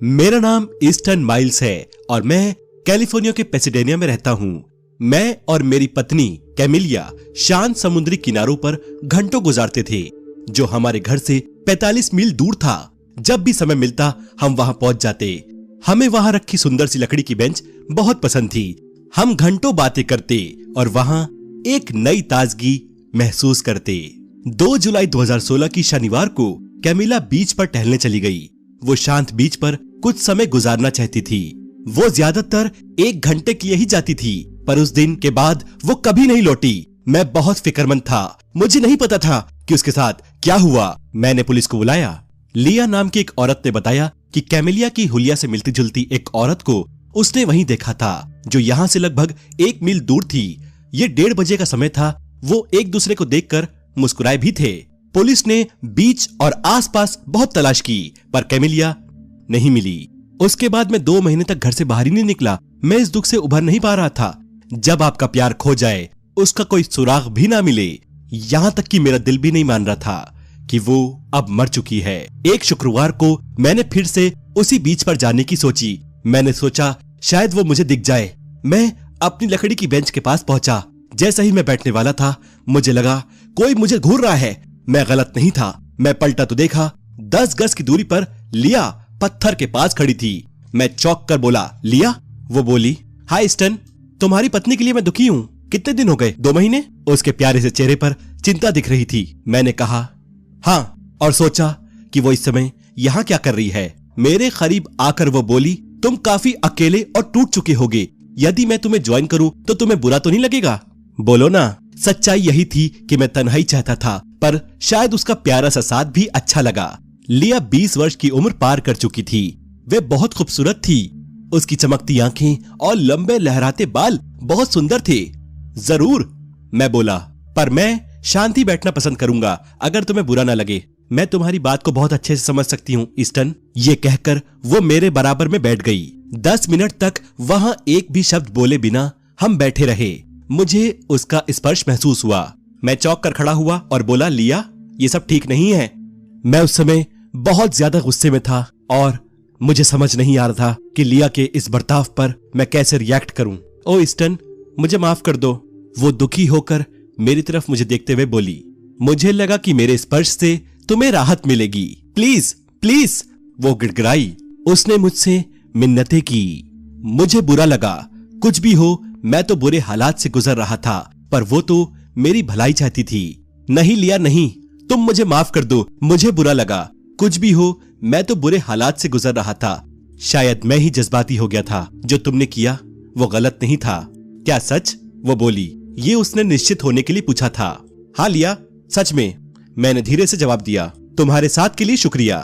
मेरा नाम eastern miles है और मैं कैलिफोर्निया के पेसिडेनिया में रहता हूँ। मैं और मेरी पत्नी कैमिलिया शांत समुद्री किनारों पर घंटों गुजारते थे, जो हमारे घर से 45 मील दूर था। जब भी समय मिलता हम वहां पहुंच जाते। हमें वहां रखी सुंदर सी लकड़ी की बेंच बहुत पसंद थी। हम घंटों बातें करते और वहां एक नई ताजगी महसूस करते। 2 जुलाई 2016 की शनिवार को कैमिला बीच पर टहलने चली गई। वो शांत बीच पर कुछ समय गुजारना चाहती थी। वो ज्यादातर 1 घंटे के लिए ही जाती थी, पर उस दिन के बाद वो कभी नहीं लौटी। मैं बहुत फिक्रमंद था। मुझे नहीं पता था कि उसके साथ क्या हुआ। मैंने पुलिस को बुलाया। लिया नाम की एक औरत ने बताया कि कैमिलिया की हुलिया से मिलती जुलती एक औरत को उसने वहीं देखा था, जो यहाँ से लगभग 1 मील दूर थी। ये 1:30 बजे का समय था। वो एक दूसरे को देखकर मुस्कुराए भी थे। पुलिस ने बीच और आसपास बहुत तलाश की, पर कैमिलिया नहीं मिली। उसके बाद मैं 2 महीने तक घर से बाहर ही नहीं निकला। मैं इस दुख से उभर नहीं पा रहा था। जब आपका प्यार खो जाए, उसका कोई सुराग भी ना मिले, यहाँ तक कि मेरा दिल भी नहीं मान रहा था कि वो अब मर चुकी है। एक शुक्रवार को मैंने फिर से उसी बीच पर जाने की सोची। मैंने सोचा शायद वो मुझे दिख जाए। मैं अपनी लकड़ी की बेंच के पास पहुंचा। जैसा ही मैं बैठने वाला था, मुझे लगा कोई मुझे घूर रहा है। मैं गलत नहीं था। मैं पलटा तो देखा, 10 गज की दूरी पर लिया पत्थर के पास खड़ी थी। मैं चौंक कर बोला, लिया? वो बोली, हाय ईस्टर्न, तुम्हारी पत्नी के लिए मैं दुखी हूँ। कितने दिन हो गए? 2 महीने? उसके प्यारे से चेहरे पर चिंता दिख रही थी। मैंने कहा हाँ, और सोचा कि वो इस समय यहाँ क्या कर रही है। मेरे करीब आकर वो बोली, तुम काफी अकेले और टूट चुके होगे। यदि मैं तुम्हें ज्वाइन करूं तो तुम्हें बुरा तो नहीं लगेगा? बोलो ना। सच्चाई यही थी कि मैं तन्हाई चाहता था, पर शायद उसका प्यारा सा साथ भी अच्छा लगा। लिया 20 वर्ष की उम्र पार कर चुकी थी। वे बहुत खूबसूरत थी। उसकी चमकती आंखें और लंबे लहराते बाल बहुत सुंदर थे। जरूर, मैं बोला, पर मैं शांति बैठना पसंद करूंगा अगर तुम्हें बुरा ना लगे। मैं तुम्हारी बात को बहुत अच्छे से समझ सकती हूँ ईस्टर्न। ये कहकर वो मेरे बराबर में बैठ गई। 10 मिनट तक वहां एक भी शब्द बोले बिना हम बैठे रहे। मुझे उसका स्पर्श महसूस हुआ। मैं चौंक कर खड़ा हुआ और बोला, लिया, ये सब ठीक नहीं है। मैं उस समय बहुत ज्यादा गुस्से में था और मुझे समझ नहीं आ रहा था कि लिया के इस बर्ताव पर मैं कैसे रिएक्ट करूं। ओ ईस्टर्न, मुझे माफ कर दो। वो दुखी होकर मेरी तरफ मुझे देखते हुए बोली, मुझे लगा कि मेरे स्पर्श से तुम्हें राहत मिलेगी। प्लीज प्लीज, वो गिड़गिड़ाई। उसने मुझसे मिन्नतें की। मुझे बुरा लगा। कुछ भी हो, मैं तो बुरे हालात से गुजर रहा था, पर वो तो मेरी भलाई चाहती थी। नहीं लिया, नहीं, तुम मुझे माफ कर दो। मुझे बुरा लगा। कुछ भी हो, मैं तो बुरे हालात से गुजर रहा था। शायद मैं ही जज्बाती हो गया था। जो तुमने किया वो गलत नहीं था। क्या सच? वो बोली। ये उसने निश्चित होने के लिए पूछा था। हाँ लिया, सच में, मैंने धीरे से जवाब दिया। तुम्हारे साथ के लिए शुक्रिया।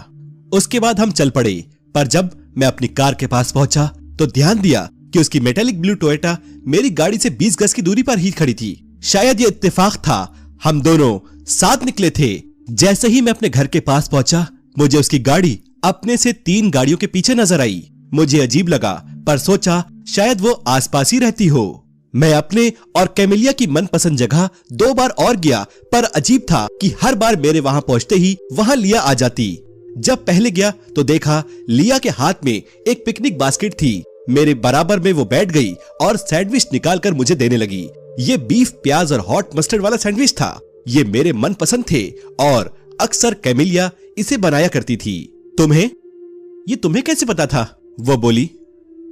उसके बाद हम चल पड़े, पर जब मैं अपनी कार के पास पहुंचा तो ध्यान दिया कि उसकी मेटेलिक ब्लू टोयोटा मेरी गाड़ी से 20 गज की दूरी पर ही खड़ी थी। शायद ये इत्तेफाक था। हम दोनों साथ निकले थे। जैसे ही मैं अपने घर के पास पहुंचा, मुझे उसकी गाड़ी अपने से 3 गाड़ियों के पीछे नजर आई। मुझे अजीब लगा, पर सोचा शायद वो आसपास ही रहती हो। मैं अपने और कैमिलिया की मनपसंद जगह 2 बार और गया, पर अजीब था कि हर बार मेरे वहां पहुंचते ही वहां लिया आ जाती। जब पहले गया तो देखा लिया के हाथ में एक पिकनिक बास्केट थी। मेरे बराबर में वो बैठ गई और सैंडविच निकालकर मुझे देने लगी। ये बीफ, प्याज और हॉट मस्टर्ड वाला सैंडविच था। ये मेरे मनपसंद थे और अक्सर कैमिलिया इसे बनाया करती थी। ये तुम्हें कैसे पता था? वो बोली,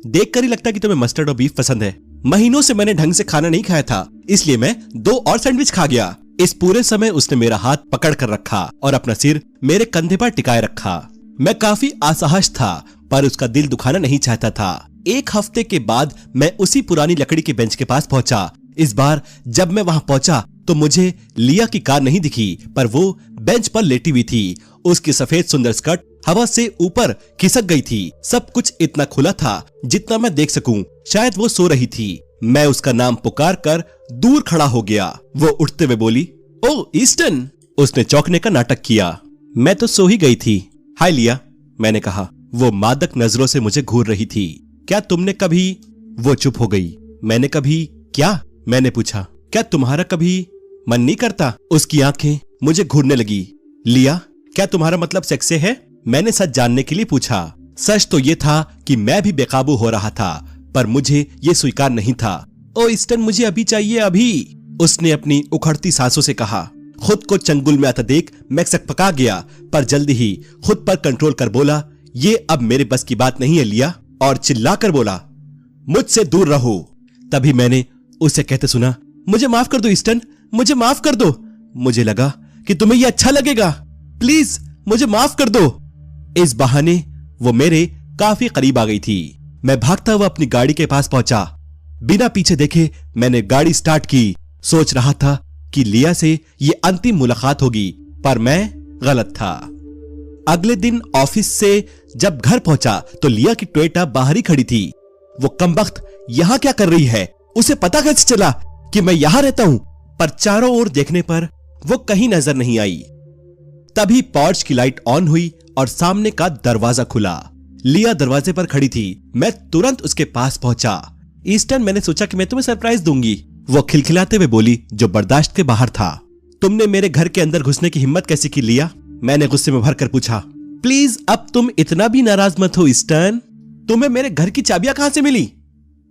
देखकर ही लगता कि तुम्हें मस्टर्ड और बीफ पसंद है। महीनों से मैंने ढंग से खाना नहीं खाया था, इसलिए मैं 2 और सैंडविच खा गया। इस पूरे समय उसने मेरा हाथ पकड़ कर रखा और अपना सिर मेरे कंधे पर टिकाए रखा। मैं काफी असहज था, पर उसका दिल दुखाना नहीं चाहता था। 1 हफ्ते के बाद मैं उसी पुरानी लकड़ी के बेंच के पास पहुंचा। इस बार जब मैं वहां पहुंचा तो मुझे लिया की कार नहीं दिखी, पर वो बेंच पर लेटी हुई थी। उसकी सफेद सुंदर स्कर्ट हवा से ऊपर खिसक गई थी। सब कुछ इतना खुला था जितना मैं देख सकूं। शायद वो सो रही थी। मैं उसका नाम पुकार कर दूर खड़ा हो गया। वो उठते हुए बोली, ओ ईस्टर्न। उसने चौंकने का नाटक किया। मैं तो सो ही गई थी। हाय लिया, मैंने कहा। वो मादक नजरों से मुझे घूर रही थी। क्या तुमने कभी? वो चुप हो गई। मैंने कभी क्या? मैंने पूछा। क्या तुम्हारा कभी मन नहीं करता? उसकी आंखें मुझे घूरने लगी। लिया, क्या तुम्हारा मतलब सेक्स से है? मैंने सच जानने के लिए पूछा। सच तो ये था कि मैं भी बेकाबू हो रहा था, पर मुझे ये स्वीकार नहीं था। ओ ईस्टर्न, मुझे अभी चाहिए, अभी, उसने अपनी उखड़ती सांसों से कहा। खुद को चंगुल में आता देख मैं सकपका गया, पर जल्दी ही खुद पर कंट्रोल कर बोला, ये अब मेरे बस की बात नहीं है लिया, और चिल्लाकर बोला, मुझसे दूर रहो। तभी मैंने उसे कहते सुना, मुझे माफ कर दो ईस्टर्न, मुझे माफ कर दो। मुझे लगा कि तुम्हें यह अच्छा लगेगा, प्लीज मुझे माफ कर दो। इस बहाने वो मेरे काफी करीब आ गई थी। मैं भागता हुआ अपनी गाड़ी के पास पहुंचा। बिना पीछे देखे मैंने गाड़ी स्टार्ट की। सोच रहा था कि लिया से ये अंतिम मुलाकात होगी, पर मैं गलत था। अगले दिन ऑफिस से जब घर पहुंचा तो लिया की टोयोटा बाहर ही खड़ी थी। वो कमबख्त यहां क्या कर रही है? उसे पता कैसे चला कि मैं यहां रहता हूं? पर चारों ओर देखने पर वो कहीं नजर नहीं आई। तभी पोर्च की लाइट ऑन हुई और सामने का दरवाजा खुला। लिया दरवाजे पर खड़ी थी। मैं तुरंत उसके पास पहुंचा। ईस्टर्न, मैंने सोचा कि मैं तुम्हें सरप्राइज दूंगी, वो खिलखिलाते हुए बोली, जो बर्दाश्त के बाहर था। तुमने मेरे घर के अंदर घुसने की हिम्मत कैसे की लिया? मैंने गुस्से में भरकर पूछा। प्लीज अब तुम इतना भी नाराज मत हो ईस्टर्न, तुम्हें मेरे घर की चाबियां कहां से मिली?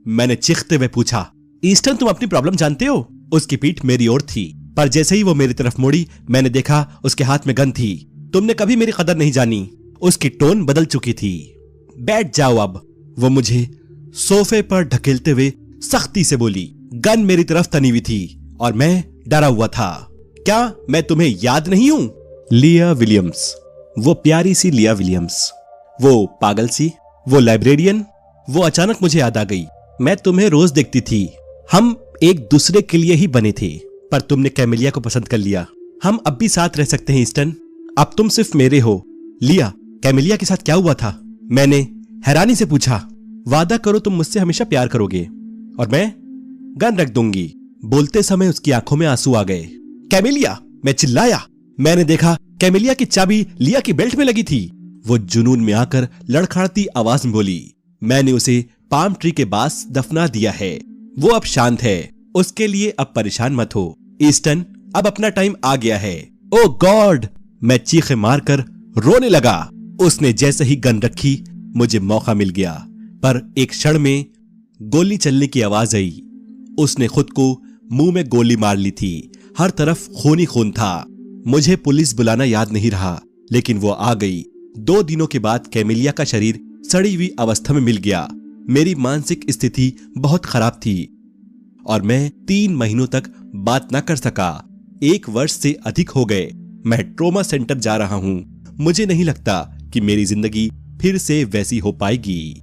मैंने चीखते हुए पूछा। ईस्टर्न, तुम अपनी प्रॉब्लम जानते हो? उसकी पीठ मेरी ओर थी, पर जैसे ही वो मेरी तरफ मुड़ी मैंने देखा उसके हाथ में गन थी। तुमने कभी मेरी कदर नहीं जानी। उसकी टोन बदल चुकी थी। बैठ जाओ अब, वो मुझे सोफे पर ढकेलते हुए सख्ती से बोली। गन मेरी तरफ तनी हुई थी और मैं डरा हुआ था। क्या मैं तुम्हें याद नहीं हूं? लिया विलियम्स, वो प्यारी सी लिया विलियम्स, वो पागल सी, वो लाइब्रेरियन। वो अचानक मुझे याद आ गई। मैं तुम्हें रोज देखती थी। हम एक दूसरे के लिए ही बने थे, पर तुमने कैमिलिया को पसंद कर लिया। हम अब भी साथ रह सकते हैं ईस्टर्न, अब तुम सिर्फ मेरे हो। लिया, कैमिलिया के साथ क्या हुआ था? मैंने हैरानी से पूछा। वादा करो तुम मुझसे हमेशा प्यार करोगे और मैं गन रख दूंगी। बोलते समय उसकी आंखों में आंसू आ गए। कैमिलिया, मैं चिल्लाया। मैंने देखा कैमिलिया की चाबी लिया की बेल्ट में लगी थी। वो जुनून में आकर लड़खड़ाती आवाज में बोली, मैंने उसे पाम ट्री के पास दफना दिया है। वो अब शांत है, उसके लिए अब परेशान मत हो। ईस्टर्न, अब अपना टाइम आ गया है। ओ गॉड, मैं चीखें मारकर रोने लगा। उसने जैसे ही गन रखी मुझे मौका मिल गया, पर एक क्षण में गोली चलने की आवाज आई। उसने खुद को मुंह में गोली मार ली थी। हर तरफ खून ही खून था। मुझे पुलिस बुलाना याद नहीं रहा, लेकिन वो आ गई। 2 दिनों के बाद कैमिलिया का शरीर सड़ी हुई अवस्था में मिल गया। मेरी मानसिक स्थिति बहुत खराब थी और मैं 3 महीनों तक बात न कर सका। 1 वर्ष से अधिक हो गए मैं ट्रोमा सेंटर जा रहा हूं। मुझे नहीं लगता कि मेरी जिंदगी फिर से वैसी हो पाएगी।